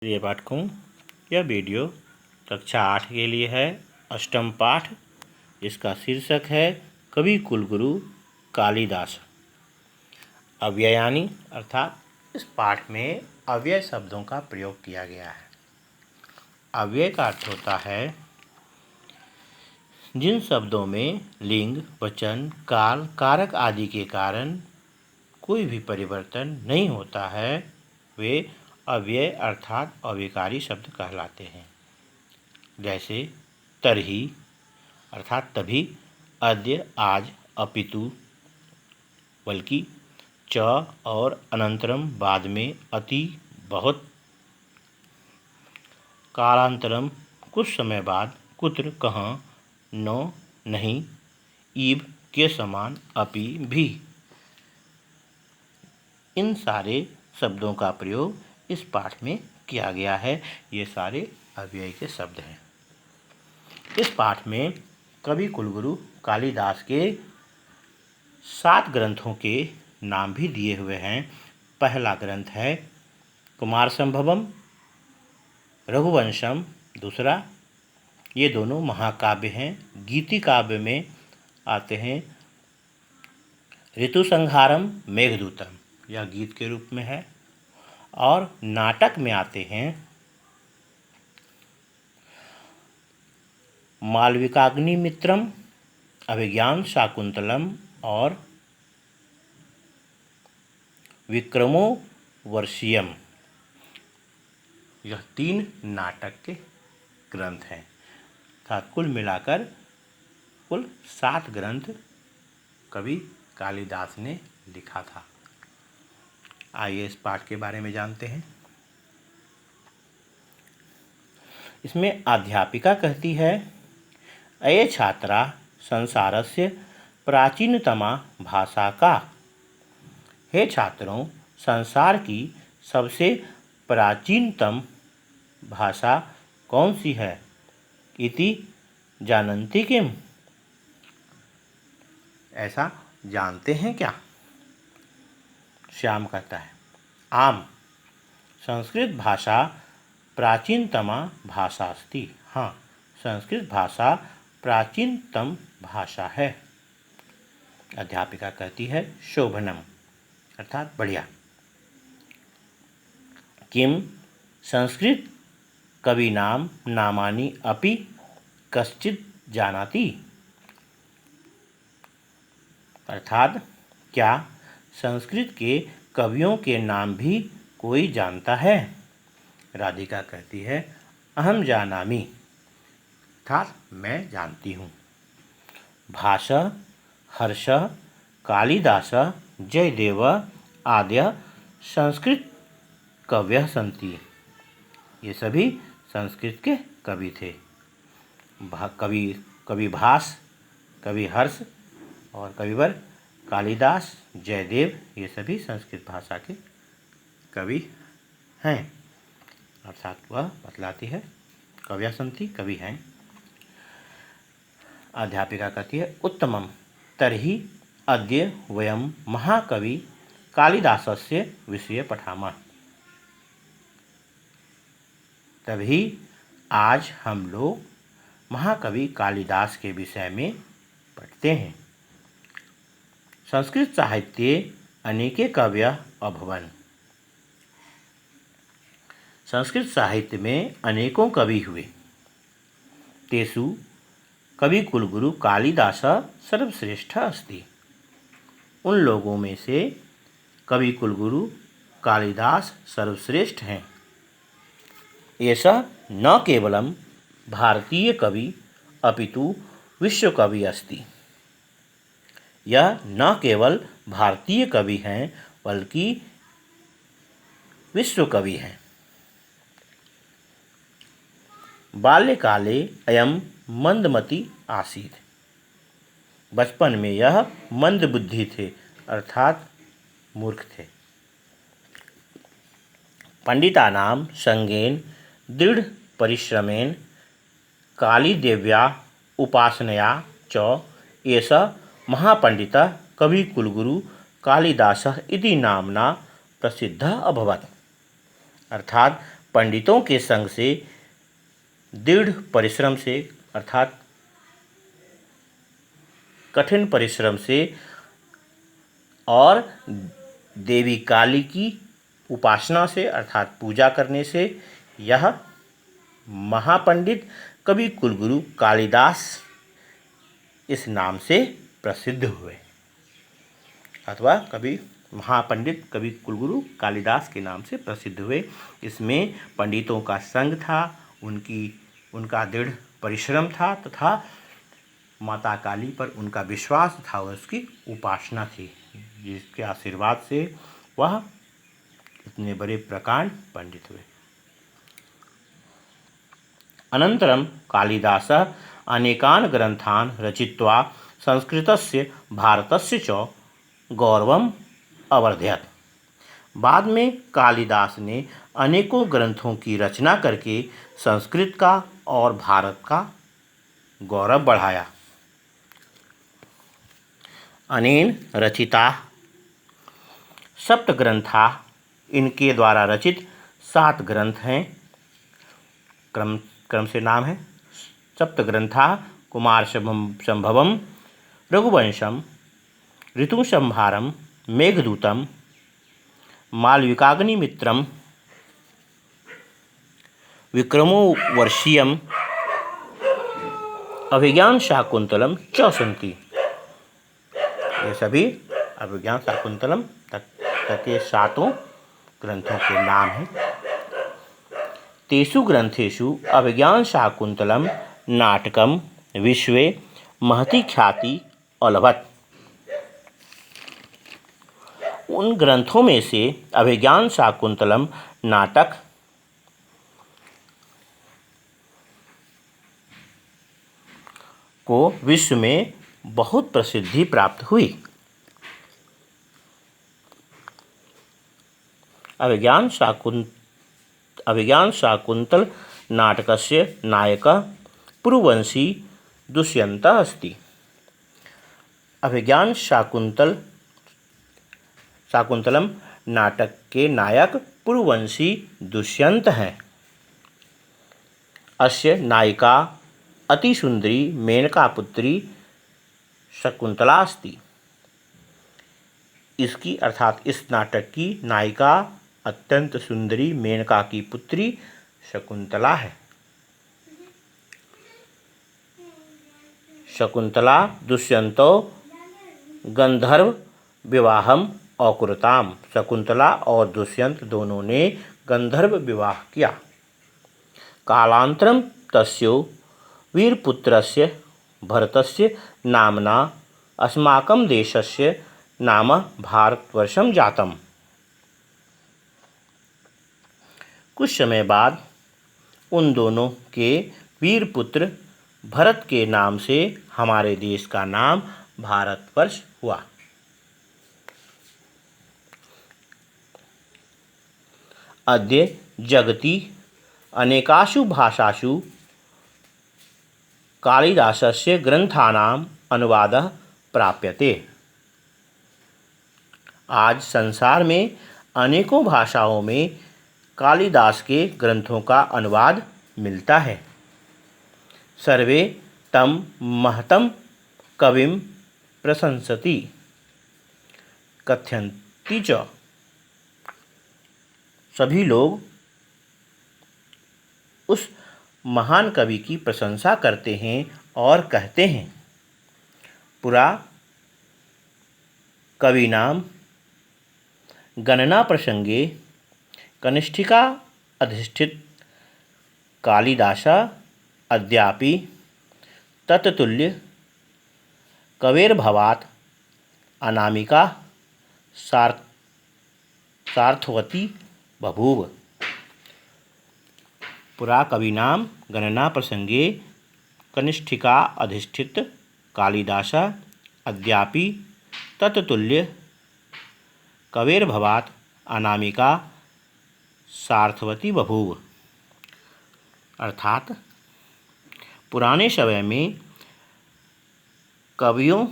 प्रिय पाठकों, यह वीडियो कक्षा 8 के लिए है। अष्टम पाठ, इसका शीर्षक है कवि कुलगुरु कालिदास। अव्ययानी अर्थात इस पाठ में अव्यय शब्दों का प्रयोग किया गया है। अव्यय का अर्थ होता है जिन शब्दों में लिंग, वचन, काल, कारक आदि के कारण कोई भी परिवर्तन नहीं होता है, वे अव्यय अर्थात अविकारी शब्द कहलाते हैं। जैसे तरही अर्थात तभी, अद्य आज, अपितु बल्कि, च और अनंतरम बाद में, अति बहुत, कालांतरम कुछ समय बाद, कुत्र कहाँ, न नहीं, इव के समान, अपि भी। इन सारे शब्दों का प्रयोग इस पाठ में किया गया है। ये सारे अव्यय के शब्द हैं। इस पाठ में कवि कुलगुरु कालिदास के 7 ग्रंथों के नाम भी दिए हुए हैं। पहला ग्रंथ है कुमार संभवम, रघुवंशम दूसरा। ये दोनों महाकाव्य हैं। गीति काव्य में आते हैं ऋतुसंहारम, मेघदूतम, यह गीत के रूप में है। और नाटक में आते हैं मालविकाग्निमित्रम, अभिज्ञान शाकुंतलम और विक्रमोर्वशीयम। यह 3 नाटक के ग्रंथ हैं। अर्थात कुल मिलाकर कुल 7 ग्रंथ कवि कालिदास ने लिखा था। आइए इस पाठ के बारे में जानते हैं। इसमें अध्यापिका कहती है, अये छात्रा संसारस्य प्राचीनतमा भाषा का। हे छात्रों, संसार की सबसे प्राचीनतम भाषा कौन सी है? इति जानन्ति किम, ऐसा जानते हैं क्या? श्याम कहता है, आम, संस्कृत भाषा प्राचीनतमा भाषा अस्ति। हाँ, संस्कृत भाषा प्राचीनतम भाषा है। अध्यापिका कहती है, शोभनम अर्थात बढ़िया। किम संस्कृत कवीनाम नामानि अपि कश्चित् जानाति, अर्थात क्या संस्कृत के कवियों के नाम भी कोई जानता है? राधिका कहती है, अहम जानामि, अर्थात मैं जानती हूँ। भाष, हर्ष, कालिदास, जयदेव आद्य संस्कृत कवयः सन्ति। ये सभी संस्कृत के कवि थे। कवि भास, कवि हर्ष और कविवर कालिदास, जयदेव, ये सभी संस्कृत भाषा के कवि हैं। अर्थात वह बतलाती है कवयः सन्ति, कवि हैं। अध्यापिका कहती है, उत्तमम तर्हि अद्य वयं महाकवि कालिदासस्य विषये पठामः। तभी आज हम लोग महाकवि कालिदास के विषय में पढ़ते हैं। संस्कृत साहित्ये अनेके कवयः अभवन्। संस्कृत साहित्य में अनेकों कवि हुए। तेषु कवि कुलगुरु कालिदास सर्वश्रेष्ठ अस्ति। उन लोगों में से कवि कुलगुरु कालिदास सर्वश्रेष्ठ हैं। एषः न केवलं भारतीय कवि अपितु विश्व कवि अस्ति। यह न केवल भारतीय कवि हैं बल्कि विश्व कवि हैं। बाल्यकाले अयं मंदमति आसीत्। बचपन में यह मंदबुद्धि थे, अर्थात मूर्ख थे। पंडितानां संगेन दृढ़ परिश्रमेण कालीदेव्या उपासनया च एषः महापंडितः कवि कुलगुरु कालिदासः इति नामना प्रसिद्धः अभवत्। अर्थात पंडितों के संग से, दृढ़ परिश्रम से अर्थात कठिन परिश्रम से और देवी काली की उपासना से अर्थात पूजा करने से यह महापंडित कवि कुलगुरु कालिदास इस नाम से प्रसिद्ध हुए, अथवा महापंडित कवि कुलगुरु कालिदास के नाम से प्रसिद्ध हुए। इसमें पंडितों का संग था, उनका दृढ़ परिश्रम था तथा माता काली पर उनका विश्वास था, उसकी उपासना थी, जिसके आशीर्वाद से वह इतने बड़े प्रकांड पंडित हुए। अनन्तरं कालिदासः अनेकान् ग्रन्थान् रचित्वा संस्कृतस्य भारतस्य च गौरवम् अवर्धयत्। बाद में कालिदास ने अनेकों ग्रंथों की रचना करके संस्कृत का और भारत का गौरव बढ़ाया। अनेन रचिता सप्तग्रंथा, इनके द्वारा रचित 7 ग्रंथ हैं। क्रम से नाम है सप्तग्रंथा: कुमारसंभवम, रघुवंशम, ऋतुसंहारम, मेघदूतम, मालविकाग्निमित्रम, विक्रमोर्वशीयम, अभिज्ञान शाकुंतलम च सन्ति। ये सभी अभिज्ञान शाकुंतलम तक के 7 ग्रंथों के नाम हैं। तेषु ग्रंथेषु अभिज्ञान शाकुंतलम नाटकम विश्वे महती ख्याति अलभत। उन ग्रंथों में से अभिज्ञान शाकुंतलम नाटक को विश्व में बहुत प्रसिद्धि प्राप्त हुई। अभिज्ञान शाकुंतल नाटकस्य नायकः पुरुवंशी दुष्यन्तः अस्ति। अभिज्ञान शाकुंतलम नाटक के नायक पुरुवंशी दुष्यंत हैं। अस्य नायिका अतिसुंदरी मेनका पुत्री शकुंतला अस्ति। इसकी अर्थात इस नाटक की नायिका अत्यंत सुंदरी मेनका की पुत्री शकुंतला है। शकुंतला दुष्यंतो गंधर्व विवाहम अकुरुताम। शकुंतला और दुष्यंत दोनों ने गंधर्व विवाह किया। कालांतरम तस्यो वीरपुत्रस्य भरतस्य नामना अस्माकं देशस्य नाम भारतवर्षं जातम्। कुछ समय बाद उन दोनों के वीरपुत्र भरत के नाम से हमारे देश का नाम भारतवर्ष हुआ। अद्य जगति अनेकासु भाषासु कालिदासस्य ग्रंथानां अनुवादः प्राप्यते। आज संसार में अनेकों भाषाओं में कालिदास के ग्रंथों का अनुवाद मिलता है। सर्वे तं महतं कविं प्रशंसति कथयन्ति च। सभी लोग उस महान कवि की प्रशंसा करते हैं और कहते हैं। पुरा कविनाम गणना प्रसंगे कनिष्ठिका अधिष्ठित कालिदासा अद्यापि तत्तुल्य कवेर्भवात् अनामिका सार्थवती बभूव। पुरा कविनाम गणना प्रसंगे कनिष्ठिका अधिष्ठित कालिदासा अद्यापि तत्तुल्य कवेर्भवात् अनामिका सार्थवती बभूव। अर्थात पुराने समय में कवियों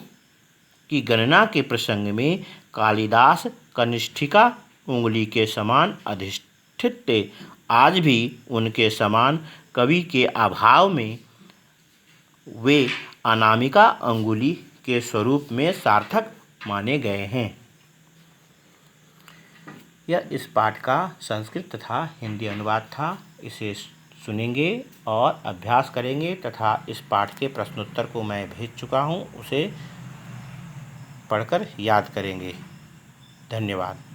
की गणना के प्रसंग में कालिदास कनिष्ठिका उंगली के समान अधिष्ठित थे आज भी उनके समान कवि के अभाव में वे अनामिका अंगुली के स्वरूप में सार्थक माने गए हैं। यह इस पाठ का संस्कृत तथा हिंदी अनुवाद था। इसे सुनेंगे और अभ्यास करेंगे तथा इस पाठ के प्रश्नोत्तर को मैं भेज चुका हूँ, उसे पढ़कर याद करेंगे। धन्यवाद।